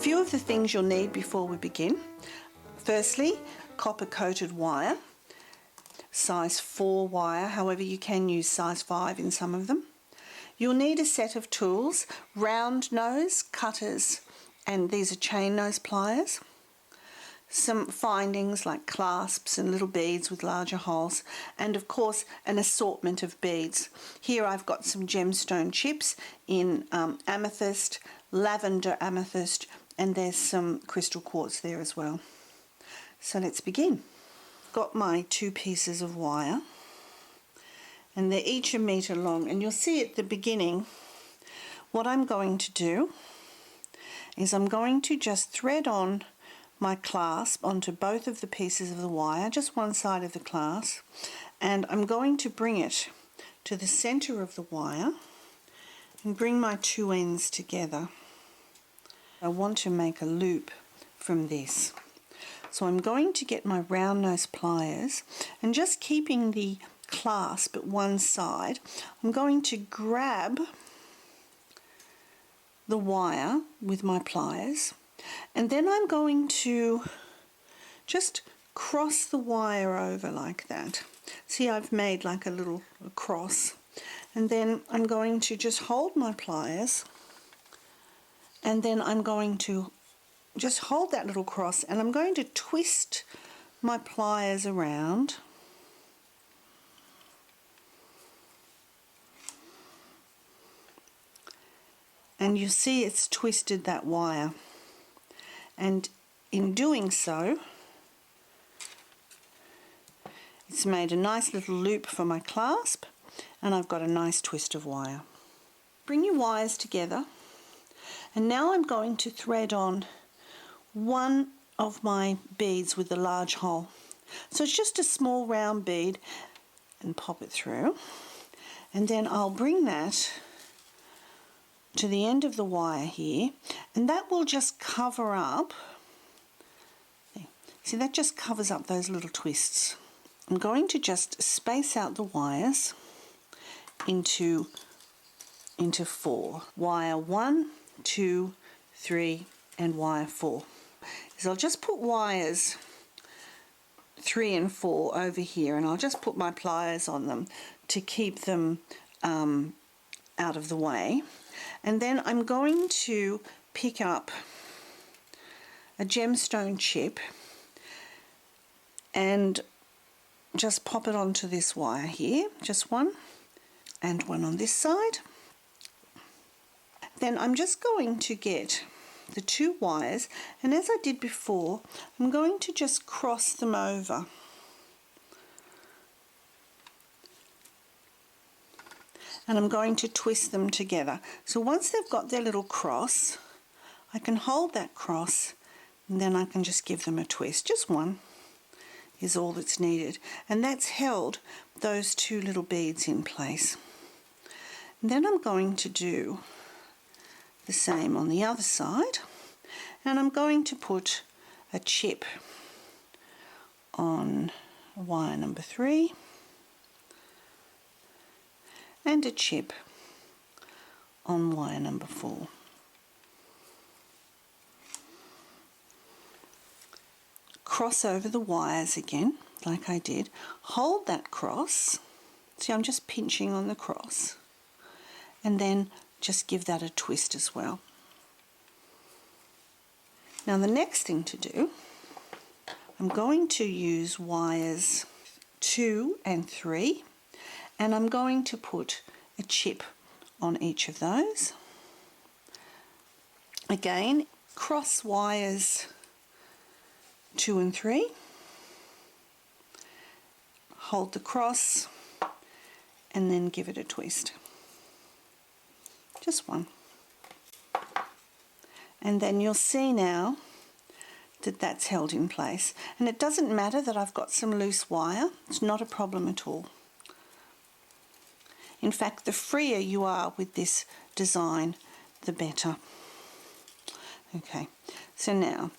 few of the things you'll need before we begin. Firstly, copper coated wire, size 4 wire, however you can use size 5 in some of them. You'll need a set of tools, round nose cutters, and these are chain nose pliers. Some findings like clasps and little beads with larger holes, and of course an assortment of beads. Here I've got some gemstone chips in amethyst, lavender amethyst, and there's some crystal quartz there as well. So let's begin. Got my 2 pieces of wire, and they're each 1 meter long, and you'll see at the beginning what I'm going to do is I'm going to just thread on my clasp onto both of the pieces of the wire, just one side of the clasp, and I'm going to bring it to the center of the wire and bring my 2 ends together. I want to make a loop from this. So I'm going to get my round nose pliers, and just keeping the clasp at one side, I'm going to grab the wire with my pliers, and then I'm going to just cross the wire over like that. See, I've made like a little cross, and then I'm going to just hold my pliers, and then I'm going to just hold that little cross, and I'm going to twist my pliers around and you see it's twisted that wire, and in doing so it's made a nice little loop for my clasp, and I've got a nice twist of wire. Bring your wires together, and now I'm going to thread on one of my beads with the large hole. So it's just a small round bead, and pop it through, and then I'll bring that to the end of the wire here, and that will just cover up, see, that just covers up those little twists. I'm going to just space out the wires into 4. Wire 1, 2, 3 and wire 4. So I'll just put wires 3 and 4 over here, and I'll just put my pliers on them to keep them out of the way. And then I'm going to pick up a gemstone chip and just pop it onto this wire here, just one, and one on this side. Then I'm just going to get the 2 wires, and as I did before, I'm going to just cross them over. And I'm going to twist them together. So once they've got their little cross, I can hold that cross, and then I can just give them a twist. Just one is all that's needed, and that's held those 2 little beads in place. And then I'm going to do the same on the other side, and I'm going to put a chip on wire number 3 and a chip on wire number 4. Cross over the wires again like I did, hold that cross, see, I'm just pinching on the cross, and then just give that a twist as well. Now the next thing to do, I'm going to use wires 2 and 3, and I'm going to put a chip on each of those. Again, cross wires 2 and 3, hold the cross, and then give it a twist. Just one. And then you'll see now that that's held in place. And it doesn't matter that I've got some loose wire, it's not a problem at all. In fact, the freer you are with this design, the better. Okay, so now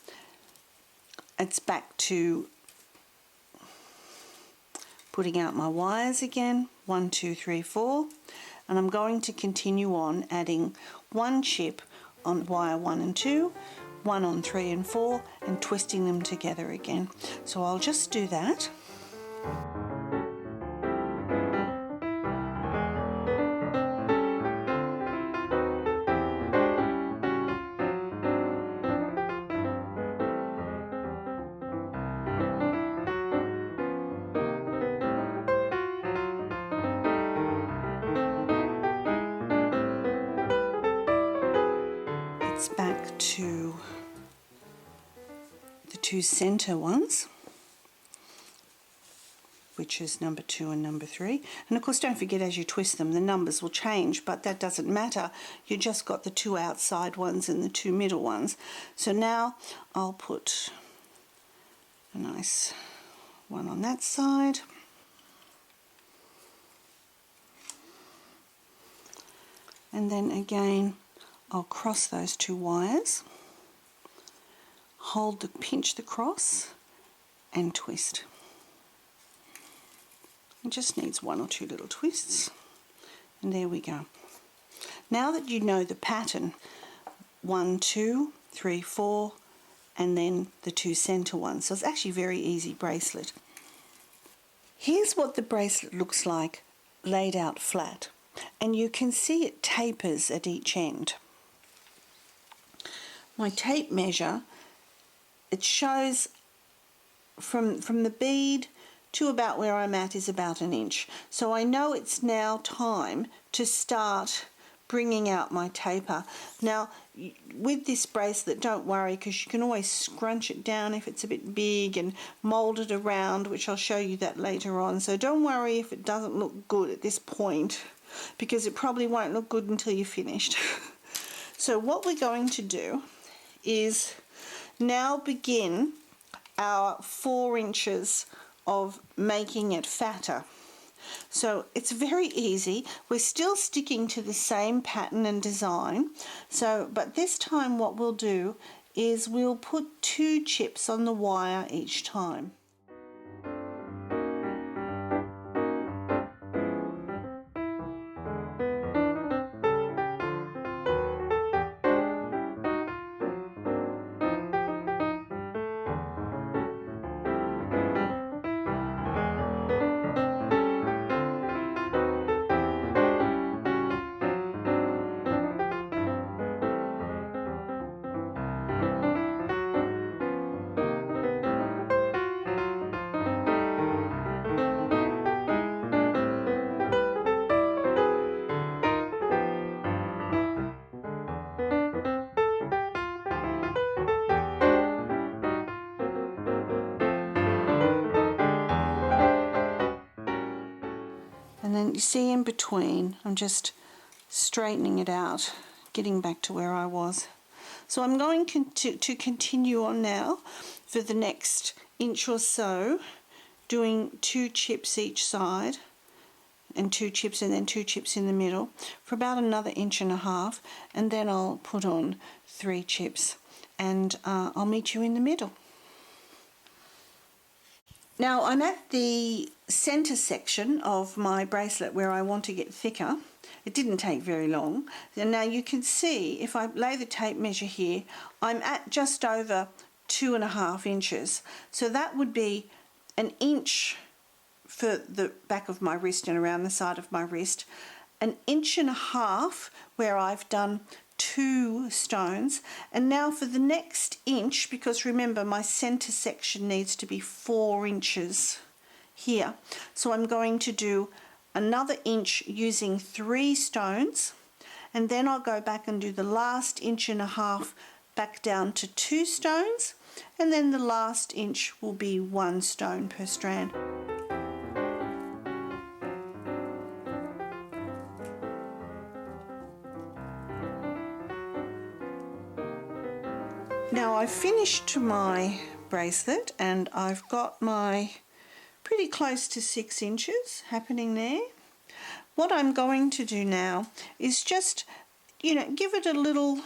it's back to putting out my wires again, 1, 2, 3, 4, and I'm going to continue on adding 1 chip on wire 1 and 2, 1 on 3 and 4 and twisting them together again. So I'll just do that. It's back to the 2 center ones, which is number 2 and number 3. And of course, don't forget, as you twist them, the numbers will change, but that doesn't matter. You just got the 2 outside ones and the 2 middle ones. So now I'll put a nice one on that side. And then again, I'll cross those 2 wires, pinch the cross and twist. It just needs 1 or 2 little twists, and there we go. Now that you know the pattern, 1, 2, 3, 4, and then the 2 center ones, so it's actually a very easy bracelet. Here's what the bracelet looks like laid out flat, and you can see it tapers at each end. My tape measure, it shows from the bead to about where I'm at is about 1 inch. So I know it's now time to start bringing out my taper. Now with this bracelet, don't worry, because you can always scrunch it down if it's a bit big and mold it around, which I'll show you that later on. So don't worry if it doesn't look good at this point, because it probably won't look good until you're finished. So what we're going to do is now begin our 4 inches of making it fatter. So it's very easy. We're still sticking to the same pattern and design. So, but this time what we'll do is we'll put 2 chips on the wire each time. And then you see in between, I'm just straightening it out, getting back to where I was. So I'm going to continue on now for the next inch or so, doing 2 chips each side, and 2 chips and then 2 chips in the middle for about another 1.5 inches, and then I'll put on 3 chips, and I'll meet you in the middle. Now I'm at the center section of my bracelet where I want to get thicker. It didn't take very long. And now you can see, if I lay the tape measure here, I'm at just over 2.5 inches. So that would be 1 inch for the back of my wrist and around the side of my wrist, 1.5 inches where I've done 2 stones, and now for the next inch, because remember my center section needs to be 4 inches here, so I'm going to do another inch using 3 stones, and then I'll go back and do the last 1.5 inches back down to 2 stones, and then the last inch will be 1 stone per strand. Now I've finished my bracelet and I've got my pretty close to 6 inches happening there. What I'm going to do now is just, give it a little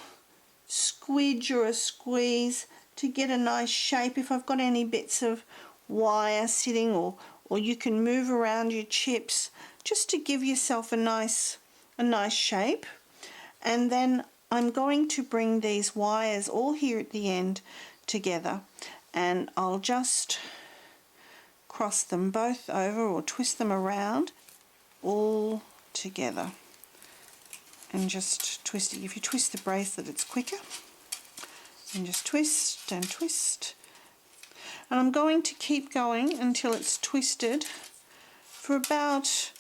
squidge or a squeeze to get a nice shape. If I've got any bits of wire sitting, or you can move around your chips just to give yourself a nice shape. And then I'm going to bring these wires all here at the end together, and I'll just cross them both over or twist them around all together, and just twist it. If you twist the bracelet, it's quicker. And just twist and twist. And I'm going to keep going until it's twisted for about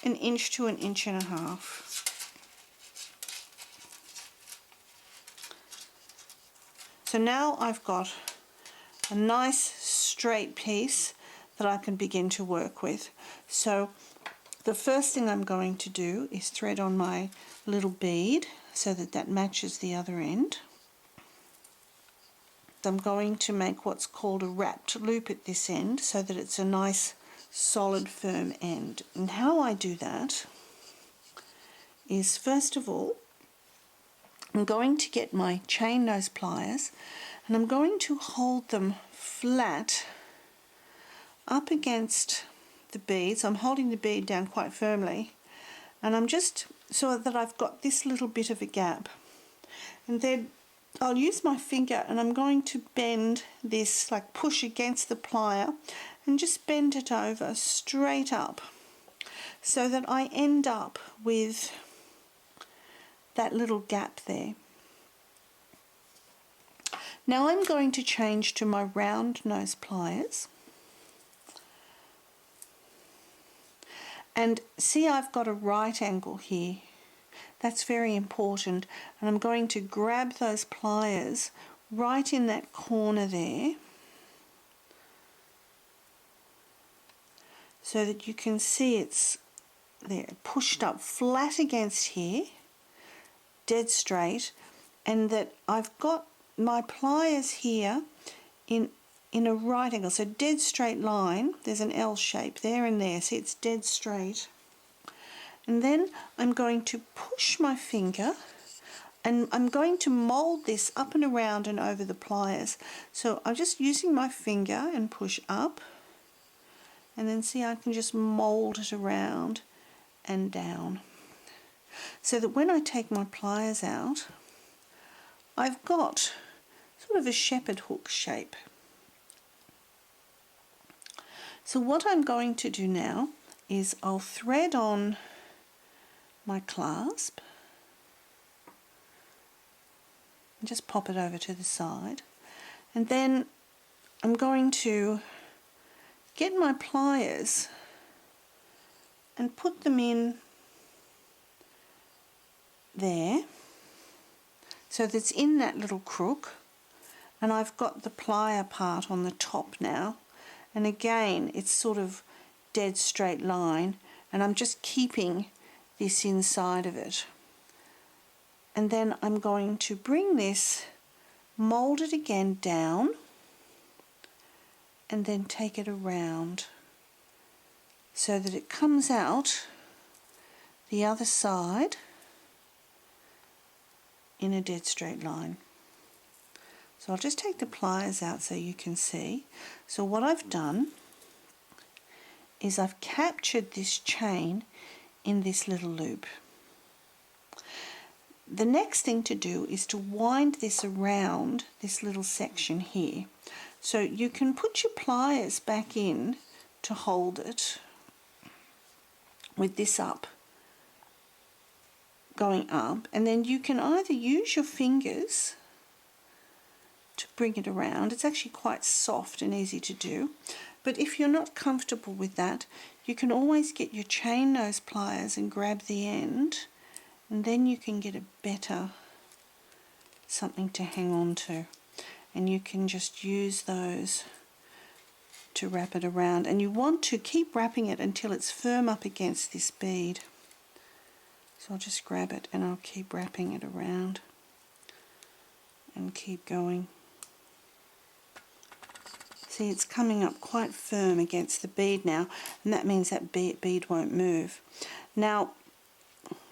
1 inch to 1.5 inches. So now I've got a nice straight piece that I can begin to work with. So the first thing I'm going to do is thread on my little bead so that that matches the other end. I'm going to make what's called a wrapped loop at this end so that it's a nice solid firm end. And how I do that is, first of all, I'm going to get my chain nose pliers and I'm going to hold them flat up against the beads. I'm holding the bead down quite firmly, and I'm just so that I've got this little bit of a gap, and then I'll use my finger and I'm going to bend this, like push against the plier and just bend it over straight up so that I end up with that little gap there. Now I'm going to change to my round nose pliers, and see, I've got a right angle here. That's very important, and I'm going to grab those pliers right in that corner there so that you can see it's there, pushed up flat against here, dead straight, and that I've got my pliers here in a right angle, so dead straight line. There's an L shape there and there, see, it's dead straight. And then I'm going to push my finger and I'm going to mold this up and around and over the pliers. So I'm just using my finger and push up, and then see, I can just mold it around and down so that when I take my pliers out, I've got sort of a shepherd hook shape. So what I'm going to do now is I'll thread on my clasp and just pop it over to the side, and then I'm going to get my pliers and put them in there so that's in that little crook, and I've got the plier part on the top now, and again it's sort of dead straight line, and I'm just keeping this inside of it. And then I'm going to bring this, mold it again down, and then take it around so that it comes out the other side in a dead straight line. So I'll just take the pliers out so you can see. So what I've done is I've captured this chain in this little loop. The next thing to do is to wind this around this little section here. So you can put your pliers back in to hold it with this up, going up, and then you can either use your fingers to bring it around. It's actually quite soft and easy to do, but if you're not comfortable with that, you can always get your chain nose pliers and grab the end, and then you can get a better something to hang on to, and you can just use those to wrap it around, and you want to keep wrapping it until it's firm up against this bead. So I'll just grab it and I'll keep wrapping it around and keep going. See, it's coming up quite firm against the bead now, and that means that bead won't move. Now,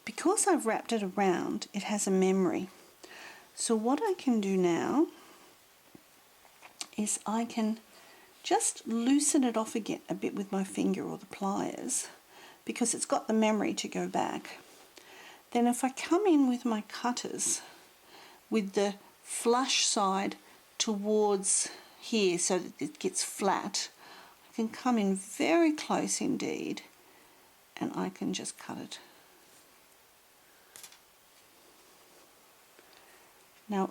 because I've wrapped it around, it has a memory. So what I can do now is I can just loosen it off again a bit with my finger or the pliers, because it's got the memory to go back. Then if I come in with my cutters with the flush side towards here so that it gets flat, I can come in very close indeed and I can just cut it.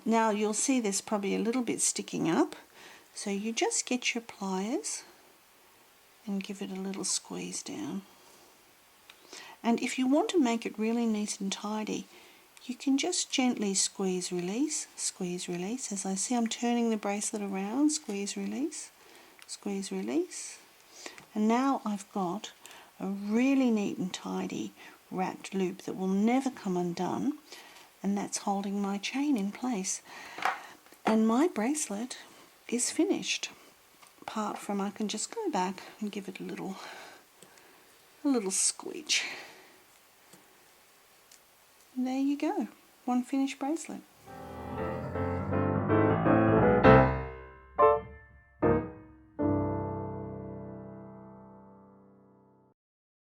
Now you'll see there's probably a little bit sticking up, so you just get your pliers and give it a little squeeze down. And if you want to make it really neat and tidy, you can just gently squeeze release, as I see I'm turning the bracelet around, squeeze release, and now I've got a really neat and tidy wrapped loop that will never come undone, and that's holding my chain in place. And my bracelet is finished. Apart from I can just go back and give it a little squeege. And there you go, one finished bracelet.